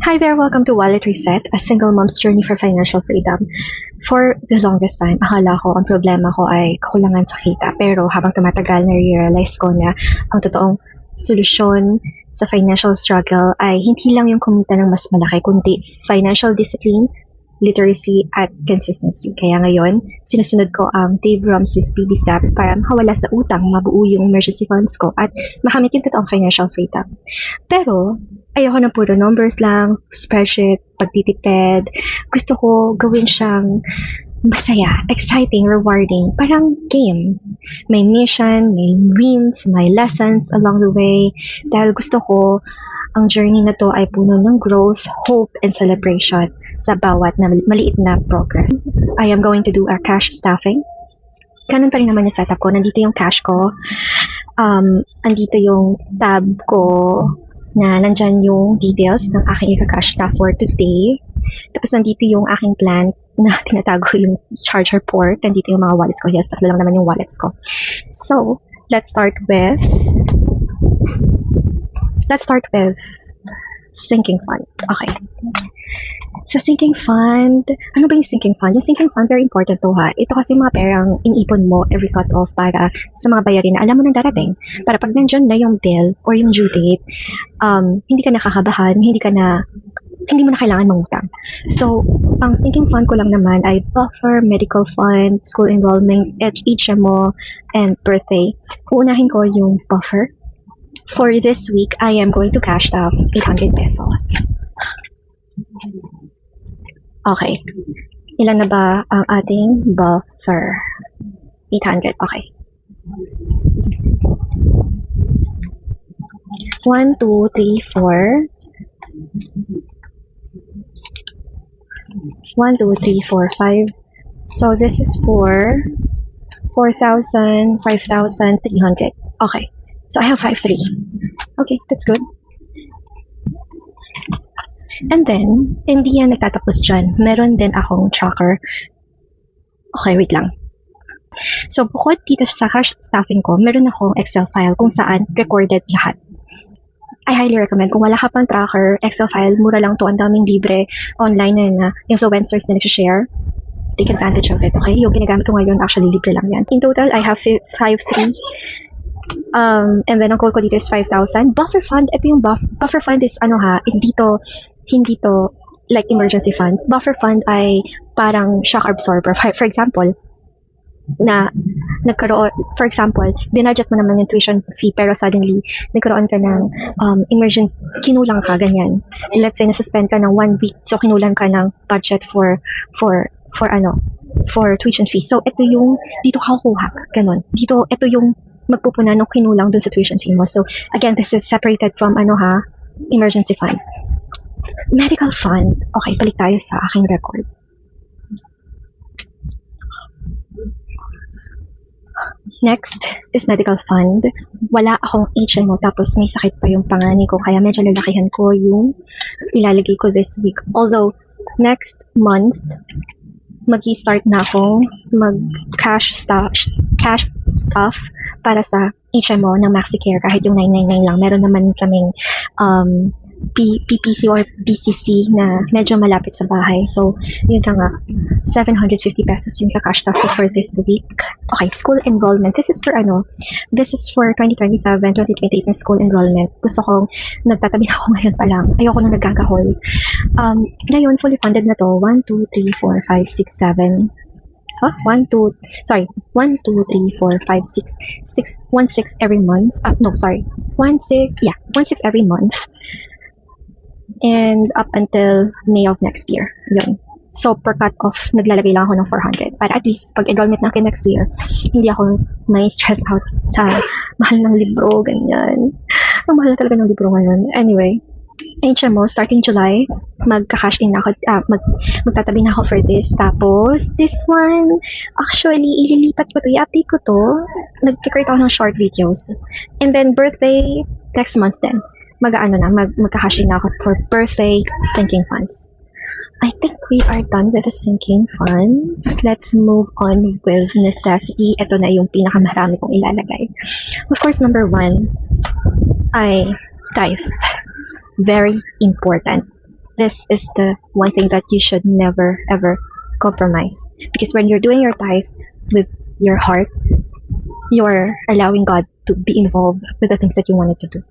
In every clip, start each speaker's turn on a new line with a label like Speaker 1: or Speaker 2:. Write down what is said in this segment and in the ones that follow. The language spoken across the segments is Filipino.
Speaker 1: Hi there, welcome to Wallet Reset, a single mom's journey for financial freedom. For the longest time, akala ko ang problema ko ay kakulangan sa kita. Pero habang tumatagal, na-realize ko na ang totoong solusyon sa financial struggle ay hindi lang yung kumita ng mas malaki, kundi financial discipline, literacy, at consistency. Kaya ngayon, sinusunod ko ang Dave Ramsey's baby steps para makawala sa utang, mabuo yung emergency funds ko, at makamit yung totoong financial freedom. Pero, ayoko ng puro numbers lang, spreadsheet, pagtitipid. Gusto ko gawin siyang masaya, exciting, rewarding, parang game. May mission, may wins, may lessons along the way. Dahil gusto ko, ang journey na to ay puno ng growth, hope, and celebration sa bawat na maliit na progress. I am going to do a cash stuffing. Ganun pa rin naman yung setup ko. Nandito yung cash ko. Andito yung tab ko na nandyan yung details ng aking ika-cash stuff for today. Tapos nandito yung aking plan na tinatago yung charger port. Nandito yung mga wallets ko. Yes, tatlo lang naman yung wallets ko. So, let's start with sinking fund. Okay. Sa sinking fund, ano ba yung sinking fund? Yung sinking fund, very important to ha. Ito kasi mga perang inipon mo every cut-off para sa mga bayarin na alam mo nang darating. Para pag nandyan na yung bill or yung due date, hindi ka nakakabahan, hindi mo na kailangan mangutang. So, ang sinking fund ko lang naman ay buffer, medical fund, school enrollment, HMO, and birthday. Uunahin ko yung buffer. For this week, I am going to cash out 800 pesos. Okay. Ilan na ba ang ating buffer? 800. Okay. 1, 2, 3, 4. 1, 2, 3, 4, 5. So this is for 4,000, 5,300. Okay. So I have 5,300. Okay, that's good. And then, hindi yan nagtatapos dyan. Meron din akong tracker. Okay, wait lang. So, bukod dito sa cash stuffing ko, meron akong Excel file kung saan recorded lahat. I highly recommend. Kung wala ka pang tracker, Excel file, mura lang to. Ang daming libre online na influencers na nag-share. Take advantage of it, okay? Yung ginagamit ko ngayon, actually, libre lang yan. In total, I have 5,300. And then, ang code ko dito is 5,000. Buffer fund, ito yung buffer fund is, hindi to like emergency fund. Buffer fund ay parang shock absorber. For example, binudget mo naman yung tuition fee pero suddenly nagkaroon ka ng emergency, kinulang ka, ganyan. Let's say, nasuspend ka ng 1 week, so kinulang ka ng budget for tuition fee. So, ito yung, dito ka kukuha, ganun. Ito yung magpupuna nung kinulang dun sa tuition fee mo. So, again, this is separated from, emergency fund. Medical fund. Okay, balik tayo sa aking record. Next is medical fund. Wala akong HMO tapos may sakit pa yung panganay ko kaya medyo lalakihan ko yung ilalagay ko this week. Although, next month, mag-i-start na akong mag-cash stuff para sa HMO ng MaxiCare kahit yung 999 lang. Meron naman kaming PPC or BCC na medyo malapit sa bahay. So, yun na nga, 750 pesos yung cash stuff ko for this week. Okay, school enrollment. This is for 2027-2028 na school enrollment. Gusto kong nagtatabi na ako ngayon pa lang. Ayoko nang nagkakahol. Ngayon, fully funded na to. 1, 2, 3, 4, 5, 6, 7. 1, 2, 3, 4, 5, 6, 1, 6 every month. 1, 6 every month. And up until May of next year. Yun. So, per cut-off, naglalagay lang ako ng 400. Para at least, pag enrollment natin next year, hindi ako may stress out sa mahal ng libro, ganyan. Ang mahal talaga ng libro ngayon. Anyway, HMO, starting July, magka-cash in ako, magtatabi na ako for this. Tapos, this one, actually, ililipat ko to, i-update ko to. Nag-create ako ng short videos. And then, birthday, next month din. Magka-cash in ako for birthday sinking funds. I think we are done with the sinking funds. Let's move on with necessity. Ito na yung pinakamarami kong ilalagay. Of course, number 1 ay tithe. Very important. this is the one thing that you should never ever compromise. Because when you're doing your tithe with your heart, you're allowing God to be involved with the things that you wanted to do.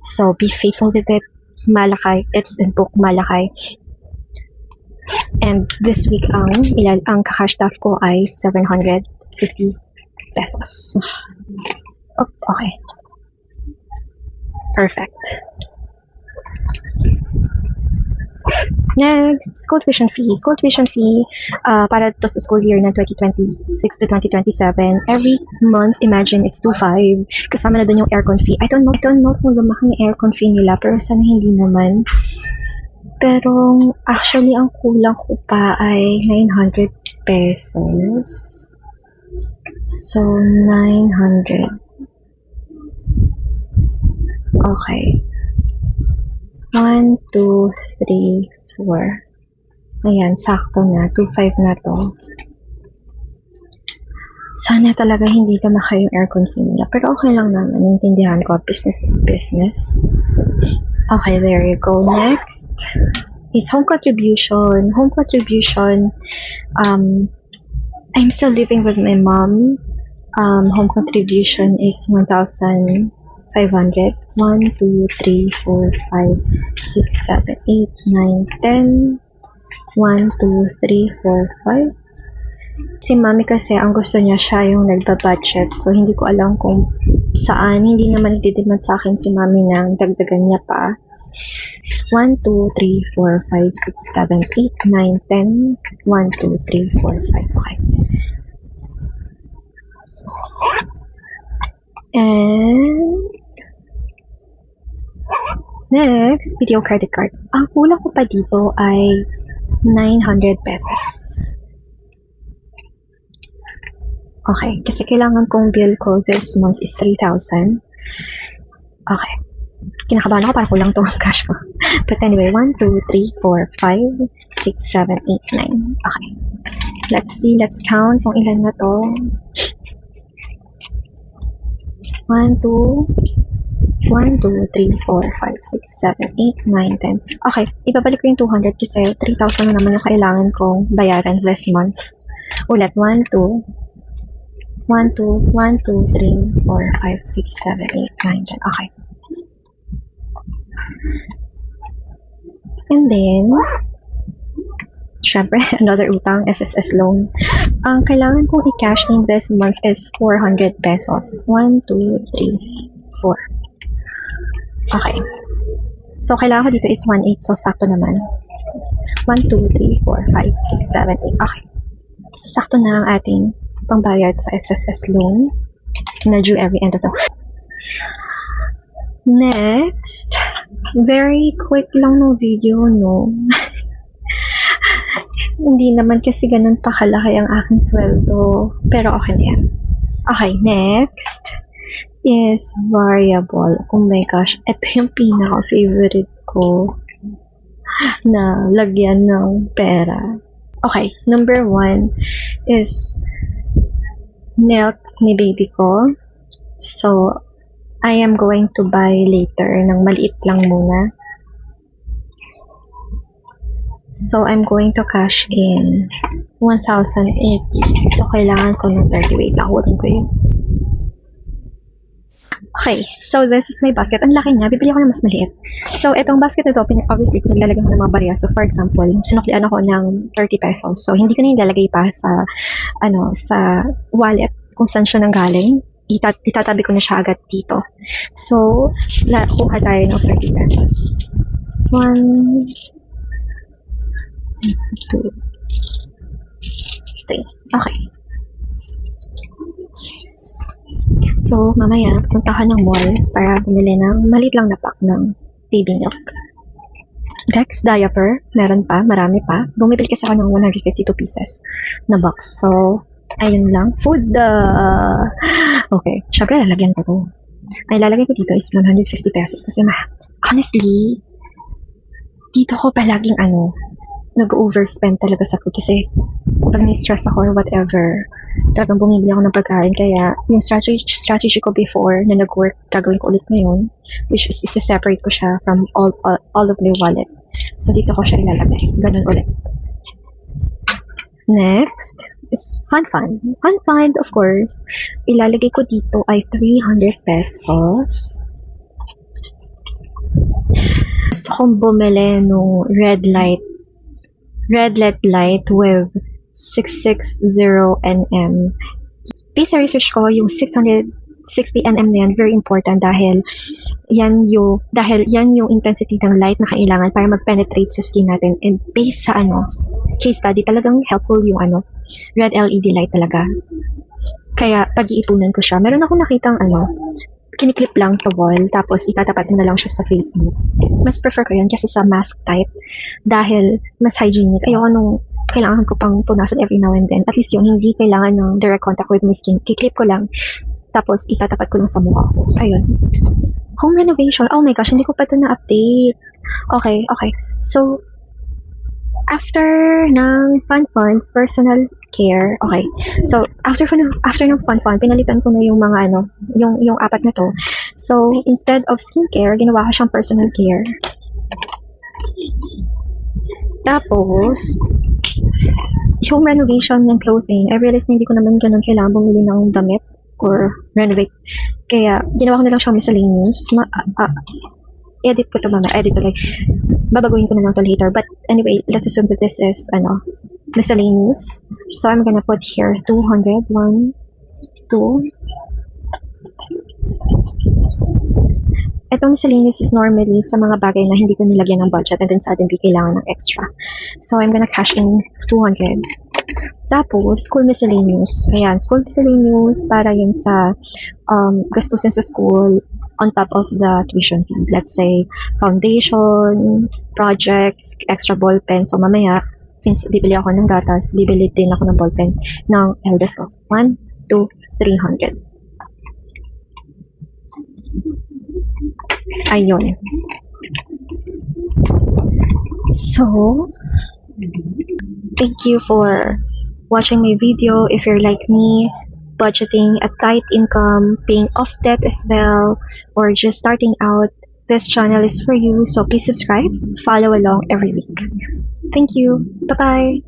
Speaker 1: So be faithful with it. Malakay. It's in book Malakay. And this week ang cash staff ko ay 750 pesos. Oh, okay. Perfect. Next, school tuition fee. School tuition fee para to sa school year na 2026 to 2027. Every month, imagine it's 2,500. Kasama na dun yung aircon fee. I don't know kung lumaki yung aircon fee nila, pero sana hindi naman. Pero actually, ang kulang ko pa ay 900 pesos. So, 900. Okay. 1, 2, 3, 4. Ayan, sakto na. 2,500 na to. Sana talaga hindi lumaki yung aircon fee nila. Pero okay lang naman. Naintindihan ko. Business is business. Okay, there you go. Next is home contribution. Home contribution. I'm still living with my mom. Home contribution is 1,500. 1, 2, 3, 4, 5, 6, 7, 8, 9, 10. 1, 2, 3, 4, 5. Si mami kasi, ang gusto niya, siya yung nagba-budget. So, hindi ko alam kung saan. Hindi naman nagdidemand sa akin si mami nang dagdagan niya pa. 1, 2, 3, 4, 5, 6, 7, 8, 9, 10. 1, 2, 3, 4, 5. Okay. And next, video credit card. Ang kulang ko pa dito ay 900 pesos. Okay, kasi kailangan kong bill ko this month is 3,000. Okay. Kinakabahan ako para kulang to ang cash ko. But anyway, 1, 2, 3, 4, 5, 6, 7, 8, 9. Okay. Let's see, let's count kung ilan na to. 1, 2, 3, 4, 5, 6, 7, 8, 9, 10. Okay, ibabalik ko yung 200 kasi 3,000 na naman yung kailangan kong bayaran this month. Ulit, 1, 2, 1, 2, 1, 2, 3, 4, 5, 6, 7, 8, 9, 10. Okay. And then, syempre, another utang, SSS loan. Ang kailangan kong i-cash in this month is 400 pesos. 1, 2, 3, 4. Okay. So, kailangan ko dito is 1,800. So, sakto naman. 1, 2, 3, 4, 5, 6, 7, 8. Okay. So, sakto na ang ating pangbayad sa SSS loan na due every end of the month. Next, very quick lang ng video, no? Hindi naman kasi ganun pa kalaki ang aking sweldo. Pero okay na yan. Okay, next is variable. Oh my gosh, ito yung pinaka-favorite ko na lagyan ng pera. Okay, number 1 is milk ni baby ko. So, I am going to buy later ng maliit lang muna. So, I'm going to cash in 1,080. So, kailangan ko ng 30. Wait lang, huwagin ko yun. Okay, so this is my basket. Ang laki niya, bibili ako ng mas maliit. So, itong basket na ito, obviously, pinaglalagay ko ng mga barya. So, for example, sinuklian ako ng 30 pesos. So, hindi ko na nilalagay pa sa, sa wallet kung saan siya nanggaling. Itatabi ko na siya agad dito. So, kuha tayo ng 30 pesos. 1, 2, 3. Okay. So, mamaya, punta ka ng mall para bumili ng maliit lang na pack ng baby milk. Next, diaper. Meron pa, marami pa. Bumibili kasi ako ng 152 pieces na box. So, ayun lang. Food. Okay. Syempre, lalagyan ko to. Ay, lalagay ko dito is 150 pesos kasi honestly, dito ko palaging nag-overspend talaga sa food kasi pag na-stress ako or whatever, talagang bumibili ako ng pagkain. Kaya yung strategy ko before na nag-work, gagawin ko ulit ngayon, which is isa-separate ko siya from all of my wallet. So, dito ko siya ilalagay. Ganun ulit. Next is fun fund. Fun fund, of course, ilalagay ko dito ay 300 pesos. Gusto kong bumili nung red LED light with 660 nm. Based sa research ko, yung 660 nm na yan, very important dahil yan yung intensity ng light na kailangan para mag-penetrate sa skin natin. And based sa case study, talagang helpful yung red LED light talaga. Kaya pag-iipunan ko siya. Meron ako nakitang kiniklip lang sa wall, tapos itatapat mo na lang siya sa face mo. Mas prefer ko yun kasi sa mask type dahil mas hygienic. Ayoko nung kailangan ko pang punasan every now and then. At least yung hindi kailangan ng direct contact with my skin. Kiklip ko lang, tapos itatapat ko lang sa mukha ko. Ayun. Home renovation. Oh my gosh, hindi ko pa ito na-update. Okay. So, after ng fun, personal care. Okay. So, after ng fun, pinalitan ko na yung mga yung apat na to. So, instead of skincare, ginawa ko siyang personal care. Tapos, home renovation ng clothing. I realized na hindi ko naman ganun kailangan bumili ng damit or renovate. Kaya, ginawa ko na lang siyang miscellaneous. Edit ko ito mamaya. Edit ulit. Babaguhin ko na lang ito later. But anyway, let's assume that this is miscellaneous. So I'm gonna put here 200. 1, 2. Itong miscellaneous is normally sa mga bagay na hindi ko nilagyan ng budget and then suddenly kailangan ng extra. So I'm gonna cash in 200. Tapos, school miscellaneous. Ayan, school miscellaneous para yun sa gastusin sa school on top of the tuition fee. Let's say, foundation, projects, extra ball pen. So, mamaya, since bibili ako ng gatas, bibili din ako ng ball pen ng eldest ko. 1, 2, 300. Ayun. So, thank you for watching my video. If you're like me, budgeting a tight income, paying off debt as well, or just starting out, this channel is for you. So please subscribe, follow along every week. Thank you. Bye-bye.